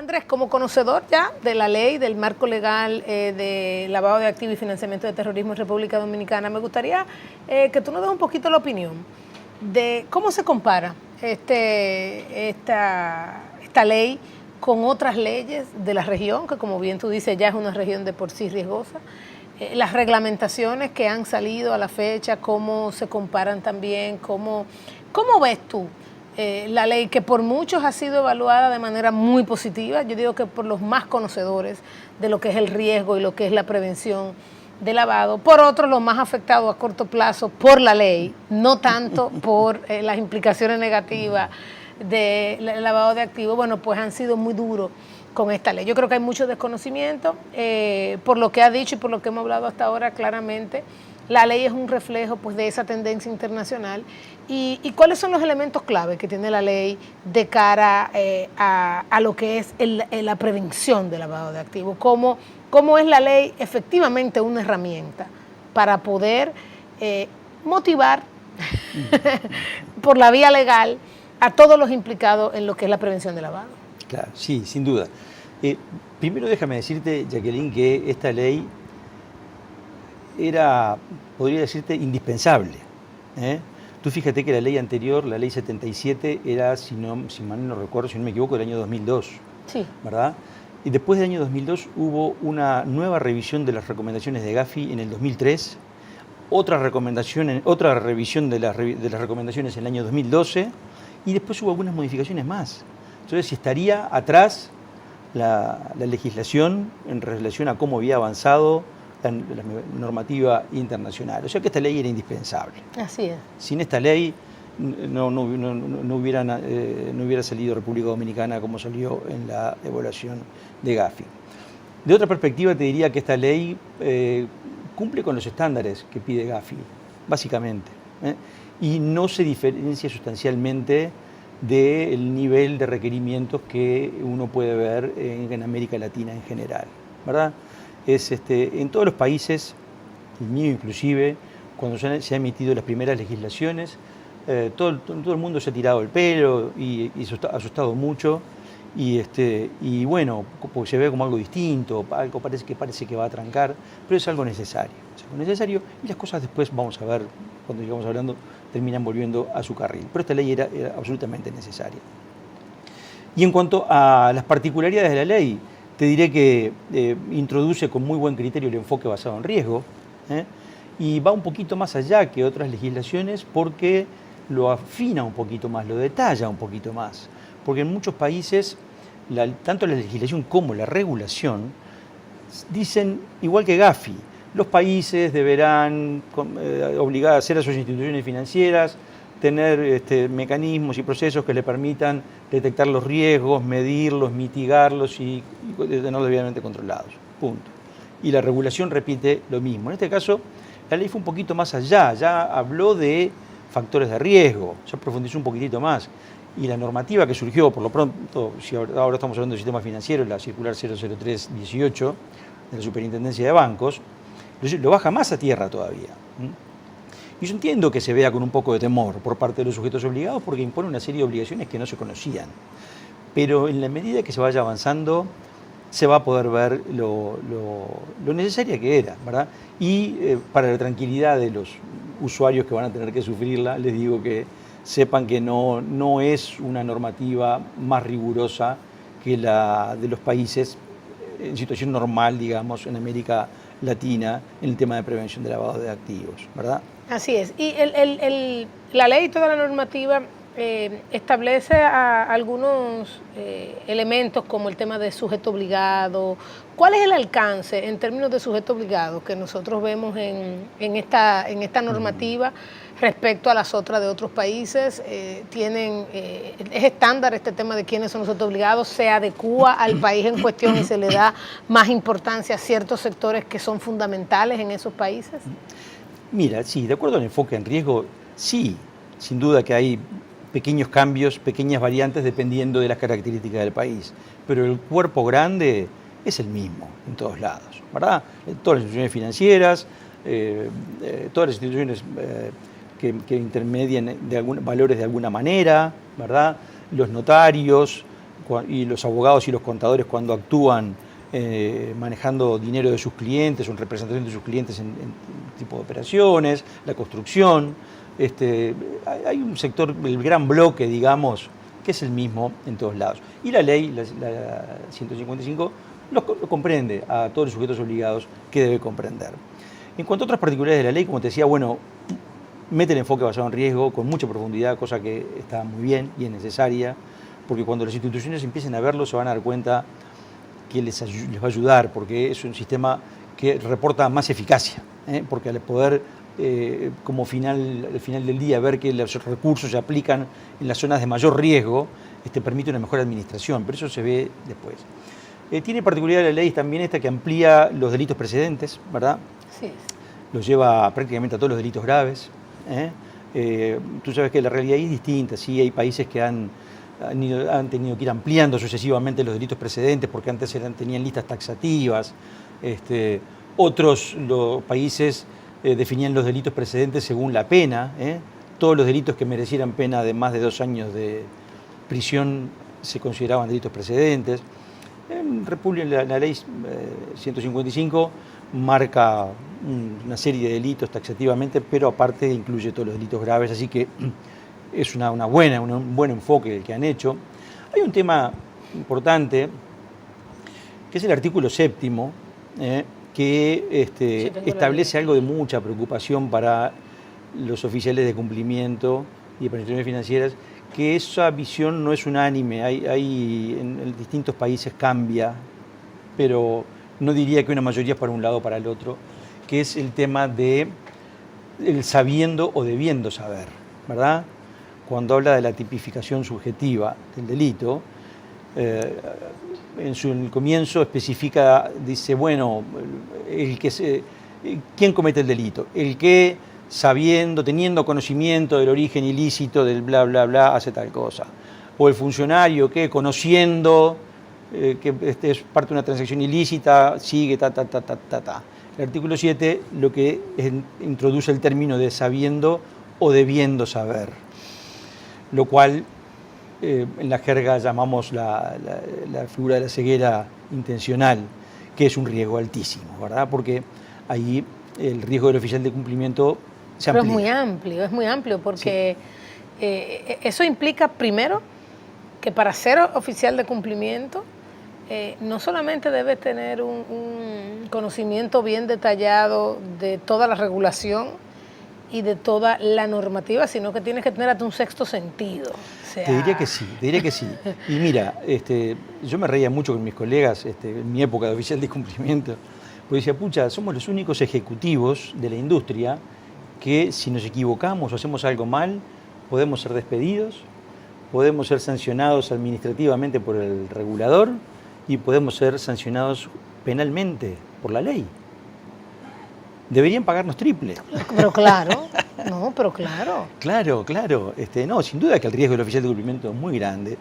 Andrés, como conocedor ya de la ley, del marco legal de lavado de activos y financiamiento de terrorismo en República Dominicana, me gustaría que tú nos des un poquito la opinión de cómo se compara esta ley con otras leyes de la región, que como bien tú dices ya es una región de por sí riesgosa, las reglamentaciones que han salido a la fecha, cómo se comparan también, cómo ves tú la ley que por muchos ha sido evaluada de manera muy positiva, yo digo que por los más conocedores de lo que es el riesgo y lo que es la prevención de lavado, por otros los más afectados a corto plazo por la ley, no tanto por las implicaciones negativas del lavado de activos, bueno, pues han sido muy duros con esta ley. Yo creo que hay mucho desconocimiento, por lo que ha dicho y por lo que hemos hablado hasta ahora claramente. La ley es un reflejo pues, de esa tendencia internacional. ¿Y cuáles son los elementos clave que tiene la ley de cara a lo que es la prevención del lavado de activos? ¿Cómo es la ley efectivamente una herramienta para poder motivar por la vía legal a todos los implicados en lo que es la prevención del lavado? Claro, sí, sin duda. Primero déjame decirte, Jacqueline, que esta ley era, podría decirte, indispensable. Tú fíjate que la ley anterior, la ley 77, era, si mal no recuerdo, si no me equivoco, del año 2002. Sí. ¿Verdad? Y después del año 2002 hubo una nueva revisión de las recomendaciones de Gafi en el 2003, otra revisión de las recomendaciones en el año 2012, y después hubo algunas modificaciones más. Entonces, si estaría atrás la legislación en relación a cómo había avanzado la normativa internacional. O sea que esta ley era indispensable. Así es. Sin esta ley no hubiera salido República Dominicana como salió en la evaluación de Gafi. De otra perspectiva te diría que esta ley cumple con los estándares que pide Gafi, básicamente, y no se diferencia sustancialmente del nivel de requerimientos que uno puede ver en América Latina en general, ¿verdad? En todos los países, el mío inclusive, cuando se han emitido las primeras legislaciones, todo el mundo se ha tirado el pelo y ha asustado mucho, y bueno, porque se ve como algo distinto, algo parece que va a trancar, pero es algo necesario. Es algo necesario y las cosas después, vamos a ver, cuando sigamos hablando, terminan volviendo a su carril. Pero esta ley era absolutamente necesaria. Y en cuanto a las particularidades de la ley, te diré que introduce con muy buen criterio el enfoque basado en riesgo, y va un poquito más allá que otras legislaciones porque lo afina un poquito más, lo detalla un poquito más. Porque en muchos países, tanto la legislación como la regulación dicen, igual que Gafi, los países deberán obligar a hacer a sus instituciones financieras, tener mecanismos y procesos que le permitan detectar los riesgos, medirlos, mitigarlos y tenerlos debidamente controlados. Punto. Y la regulación repite lo mismo. En este caso, la ley fue un poquito más allá, ya habló de factores de riesgo, ya profundizó un poquitito más. Y la normativa que surgió, por lo pronto, si ahora estamos hablando del sistema financiero, la circular 00318 de la Superintendencia de Bancos, lo baja más a tierra todavía. Y yo entiendo que se vea con un poco de temor por parte de los sujetos obligados porque impone una serie de obligaciones que no se conocían. Pero en la medida que se vaya avanzando, se va a poder ver lo necesaria que era, ¿verdad? Y para la tranquilidad de los usuarios que van a tener que sufrirla, les digo que sepan que no es una normativa más rigurosa que la de los países en situación normal, digamos, en América Latina, en el tema de prevención de lavado de activos, ¿verdad? Así es. Y la ley y toda la normativa establece algunos elementos como el tema de sujeto obligado. ¿Cuál es el alcance en términos de sujeto obligado que nosotros vemos en esta normativa respecto a las otras de otros países? ¿Es estándar este tema de quiénes son los sujetos obligados? ¿Se adecúa al país en cuestión y se le da más importancia a ciertos sectores que son fundamentales en esos países? Mira, sí, de acuerdo al enfoque en riesgo, sí, sin duda que hay pequeños cambios, pequeñas variantes dependiendo de las características del país, pero el cuerpo grande es el mismo en todos lados, ¿verdad? Todas las instituciones financieras, todas las instituciones que intermedian valores de alguna manera, ¿verdad? Los notarios, y los abogados y los contadores cuando actúan manejando dinero de sus clientes o en representación de sus clientes en tipo de operaciones, la construcción. Hay un sector, el gran bloque, digamos, que es el mismo en todos lados. Y la ley, la 155, lo comprende a todos los sujetos obligados que debe comprender. En cuanto a otras particularidades de la ley, como te decía, bueno, mete el enfoque basado en riesgo con mucha profundidad, cosa que está muy bien y es necesaria, porque cuando las instituciones empiecen a verlo se van a dar cuenta que les va a ayudar, porque es un sistema que reporta más eficacia, porque al poder, al final del día, ver que los recursos se aplican en las zonas de mayor riesgo, permite una mejor administración, pero eso se ve después. Tiene particularidad la ley también esta que amplía los delitos precedentes, ¿verdad? Sí. Los lleva prácticamente a todos los delitos graves. Tú sabes que la realidad es distinta, sí, hay países que han tenido que ir ampliando sucesivamente los delitos precedentes porque antes tenían listas taxativas. Otros países definían los delitos precedentes según la pena. Todos los delitos que merecieran pena de más de 2 años de prisión se consideraban delitos precedentes. En República, la ley 155 marca una serie de delitos taxativamente, pero aparte incluye todos los delitos graves, así que es un buen enfoque el que han hecho. Hay un tema importante, que es el artículo 7º, que establece algo de mucha preocupación para los oficiales de cumplimiento y de prestaciones financieras, que esa visión no es unánime, hay en distintos países cambia, pero no diría que una mayoría es para un lado o para el otro, que es el tema de el sabiendo o debiendo saber, ¿verdad? Cuando habla de la tipificación subjetiva del delito, en el comienzo especifica, dice, bueno, ¿quién comete el delito? El que, sabiendo, teniendo conocimiento del origen ilícito del bla, bla, bla, hace tal cosa. O el funcionario que, conociendo que es parte de una transacción ilícita, sigue, ta. El artículo 7 lo que introduce el término de sabiendo o debiendo saber, lo cual en la jerga llamamos la figura de la ceguera intencional, que es un riesgo altísimo, ¿verdad? Porque ahí el riesgo del oficial de cumplimiento se amplía. Pero es muy amplio porque sí. Eso implica primero que para ser oficial de cumplimiento no solamente debes tener un conocimiento bien detallado de toda la regulación y de toda la normativa, sino que tienes que tener hasta un sexto sentido. O sea... Te diría que sí. Y mira, yo me reía mucho con mis colegas en mi época de oficial de cumplimiento, porque decía, pucha, somos los únicos ejecutivos de la industria que si nos equivocamos o hacemos algo mal, podemos ser despedidos, podemos ser sancionados administrativamente por el regulador y podemos ser sancionados penalmente por la ley. Deberían pagarnos triple. Pero claro, no, pero claro. Claro. No, sin duda que el riesgo del oficial de cumplimiento es muy grande.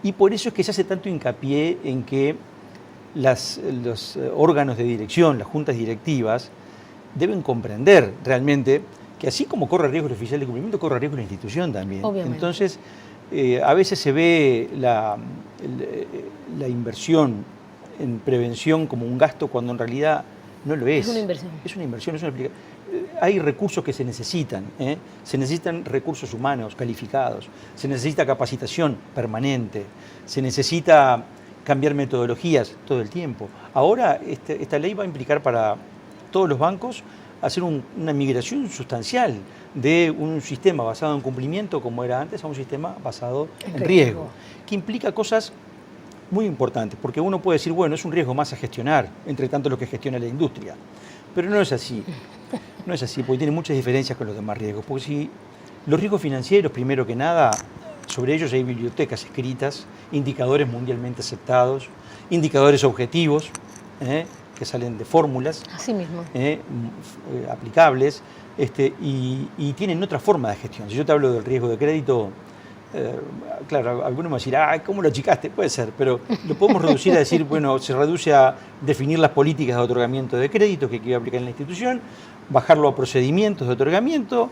Y por eso es que se hace tanto hincapié en que los órganos de dirección, las juntas directivas, deben comprender realmente que así como corre riesgo el oficial de cumplimiento, corre riesgo la institución también. Obviamente. Entonces, a veces se ve la inversión en prevención como un gasto cuando en realidad no lo es. Es una inversión. Es una inversión, es una aplicación. Hay recursos que se necesitan. Se necesitan recursos humanos calificados, se necesita capacitación permanente, se necesita cambiar metodologías todo el tiempo. Ahora esta ley va a implicar para todos los bancos hacer una migración sustancial de un sistema basado en cumplimiento, como era antes, a un sistema basado en riesgo, que implica cosas muy importantes, porque uno puede decir, bueno, es un riesgo más a gestionar, entre tanto lo que gestiona la industria, pero no es así, porque tiene muchas diferencias con los demás riesgos, porque si los riesgos financieros, primero que nada, sobre ellos hay bibliotecas escritas, indicadores mundialmente aceptados, indicadores objetivos, que salen de fórmulas así mismo. Aplicables, y tienen otra forma de gestión. Si yo te hablo del riesgo de crédito, claro, algunos me van a decir, ¿cómo lo achicaste? Puede ser, pero lo podemos reducir a decir, bueno, se reduce a definir las políticas de otorgamiento de crédito que quiere aplicar en la institución, bajarlo a procedimientos de otorgamiento,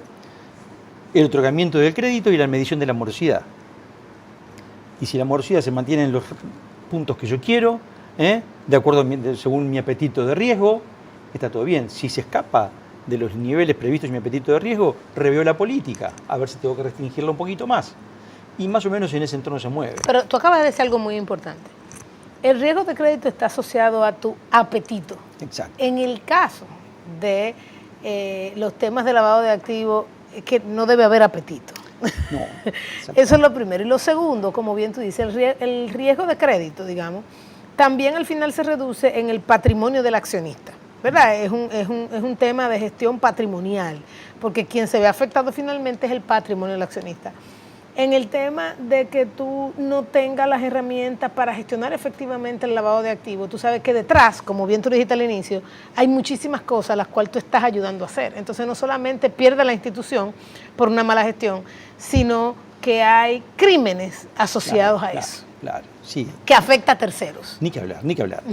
el otorgamiento del crédito y la medición de la morosidad. Y si la morosidad se mantiene en los puntos que yo quiero, de acuerdo según mi apetito de riesgo, está todo bien. Si se escapa de los niveles previstos en mi apetito de riesgo, reveo la política, a ver si tengo que restringirla un poquito más. Y más o menos en ese entorno se mueve. Pero tú acabas de decir algo muy importante. El riesgo de crédito está asociado a tu apetito. Exacto. En el caso de los temas de lavado de activos, es que no debe haber apetito. No, eso es lo primero. Y lo segundo, como bien tú dices, el riesgo de crédito, digamos, también al final se reduce en el patrimonio del accionista, ¿verdad? Es un tema de gestión patrimonial, porque quien se ve afectado finalmente es el patrimonio del accionista. En el tema de que tú no tengas las herramientas para gestionar efectivamente el lavado de activos, tú sabes que detrás, como bien tú dijiste al inicio, hay muchísimas cosas a las cuales tú estás ayudando a hacer. Entonces no solamente pierde la institución por una mala gestión, sino que hay crímenes asociados a eso. Claro, sí. Que afecta a terceros. Ni que hablar, ni que hablar.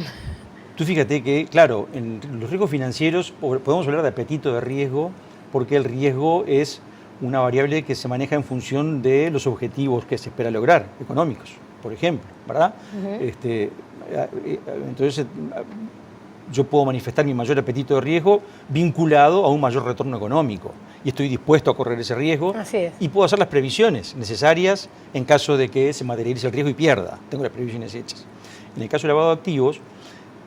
Tú fíjate que, claro, en los riesgos financieros podemos hablar de apetito de riesgo, porque el riesgo es una variable que se maneja en función de los objetivos que se espera lograr, económicos, por ejemplo, ¿verdad? Entonces, yo puedo manifestar mi mayor apetito de riesgo vinculado a un mayor retorno económico y estoy dispuesto a correr ese riesgo. Así es. Y puedo hacer las previsiones necesarias en caso de que se materialice el riesgo y pierda. Tengo las previsiones hechas. En el caso del lavado de activos,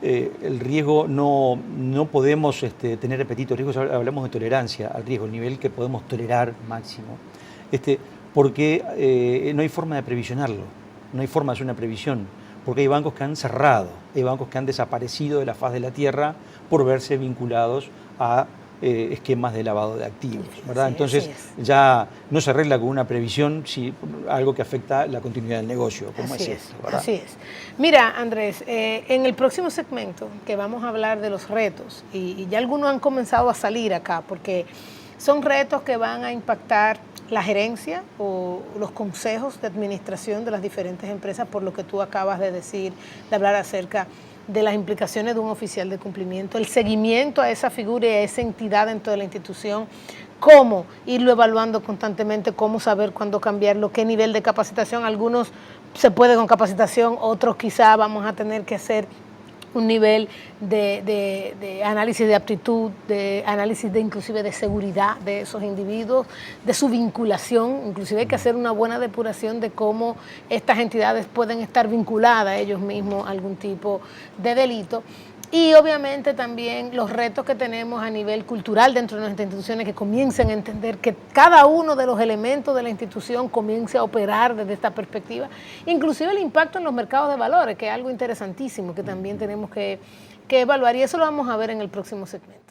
el riesgo no podemos tener apetito de riesgo, hablamos de tolerancia al riesgo, el nivel que podemos tolerar máximo, porque no hay forma de previsionarlo, no hay forma de hacer una previsión, porque hay bancos que han cerrado, hay bancos que han desaparecido de la faz de la tierra por verse vinculados a esquemas de lavado de activos, ¿verdad? Sí, entonces ya no se arregla con una previsión algo que afecta la continuidad del negocio, como es esto, ¿verdad? Así es. Mira, Andrés, en el próximo segmento que vamos a hablar de los retos, y ya algunos han comenzado a salir acá, porque son retos que van a impactar la gerencia o los consejos de administración de las diferentes empresas, por lo que tú acabas de decir, de hablar acerca de las implicaciones de un oficial de cumplimiento, el seguimiento a esa figura y a esa entidad dentro de la institución, cómo irlo evaluando constantemente, cómo saber cuándo cambiarlo, qué nivel de capacitación. Algunos se puede con capacitación, otros quizá vamos a tener que hacer un nivel de análisis de aptitud, de análisis inclusive de seguridad de esos individuos, de su vinculación. Inclusive hay que hacer una buena depuración de cómo estas entidades pueden estar vinculadas ellos mismos a algún tipo de delito. Y obviamente también los retos que tenemos a nivel cultural dentro de nuestras instituciones, que comiencen a entender que cada uno de los elementos de la institución comience a operar desde esta perspectiva. Inclusive el impacto en los mercados de valores, que es algo interesantísimo que también tenemos que evaluar, y eso lo vamos a ver en el próximo segmento.